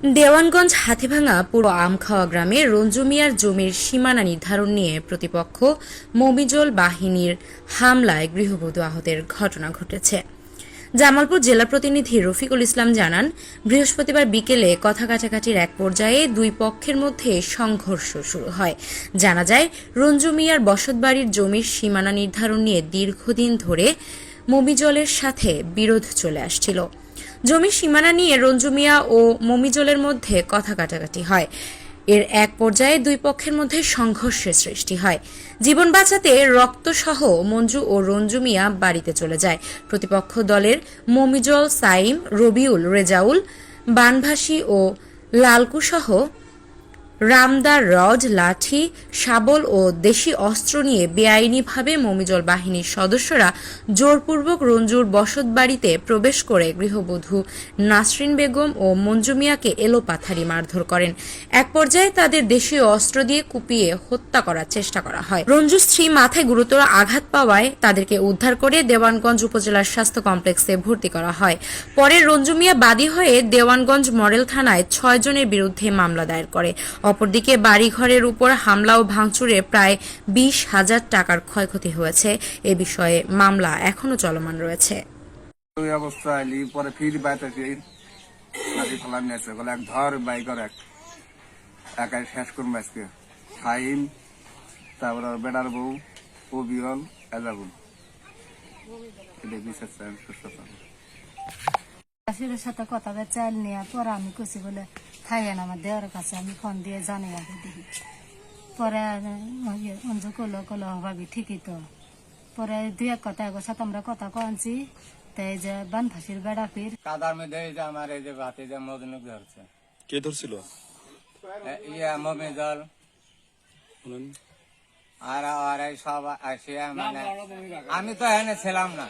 দেওয়ানগঞ্জ হাতিভাঙা পুরো আমখাওয়া গ্রামে রঞ্জু মিয়ার জমির সীমানা নির্ধারণ নিয়ে প্রতিপক্ষ মমিজুল বাহিনীর হামলায় গৃহবধূ আহতের ঘটনা ঘটেছে। জামালপুর জেলা প্রতিনিধি রফিকুল ইসলাম জানান, বৃহস্পতিবার বিকেলে কথা কাটাকাটির এক পর্যায়ে দুই পক্ষের মধ্যে সংঘর্ষ শুরু হয়। জানা যায়, রঞ্জু মিয়ার বসতবাড়ির জমির সীমানা নির্ধারণ নিয়ে দীর্ঘদিন ধরে মমিজলের সাথে বিরোধ চলে আসছিল। জমির সীমানা নিয়ে রঞ্জু মিয়া ও মমিজলের মধ্যে কথা কাটাকাটি হয়। এর এক পর্যায়ে দুই পক্ষের মধ্যে সংঘর্ষের সৃষ্টি হয়। জীবন বাঁচাতে রক্তসহ মঞ্জু ও রঞ্জু মিয়া বাড়িতে চলে যায়। প্রতিপক্ষ দলের মমিজল, সাইম, রবিউল, রেজাউল, বানভাসী ও লালকুসহ রামদার রড, লাঠি, শাবল ও দেশি অস্ত্র নিয়ে বেআইনিভাবে মমিজল বাহিনীর সদস্যরা জোরপূর্বক রঞ্জুর বসতবাড়িতে প্রবেশ করে গৃহবধূ নাসরিন বেগম ও মঞ্জু মিয়াকে এলোপাথারি মারধর করেন। এক পর্যায়ে তাদের দেশীয় অস্ত্র দিয়ে কুপিয়ে হত্যা করার চেষ্টা করা হয়। রঞ্জুর স্ত্রী মাথায় গুরুতর আঘাত পাওয়ায় তাদেরকে উদ্ধার করে দেওয়ানগঞ্জ উপজেলার স্বাস্থ্য কমপ্লেক্সে ভর্তি করা হয়। পরে রঞ্জু মিয়া বাদী হয়ে দেওয়ানগঞ্জ মডেল থানায় ৬ জনের বিরুদ্ধে মামলা দায়ের করে। অপরদিকে বাড়িঘরের উপর হামলা ও ভাঙচুরে প্রায় ২০,০০০ টাকার ক্ষয়ক্ষতি হয়েছে। এ বিষয়ে মামলা এখনো চলমান রয়েছে। সাথে কথা চাল নিয়ে পরে আমি কইছি বলে থাকেন আমার দেওয়ার কাছে, আমি ফোন দিয়ে জানি আগে দেখি। পরে অঞ্জু কলো ভাবি ঠিকই তো। পরে দুই এক কথা এগোর সাথে আমরা কথা কনছি। তাই যে বানভাসির বেড়া ফির কাদার মধ্যে আমার এই যে ভাতে যে মদন ধরছে। কে ধরছিল? মমিজল আর সব আসিয়া, মানে আমি তো এখানে ছিলাম না।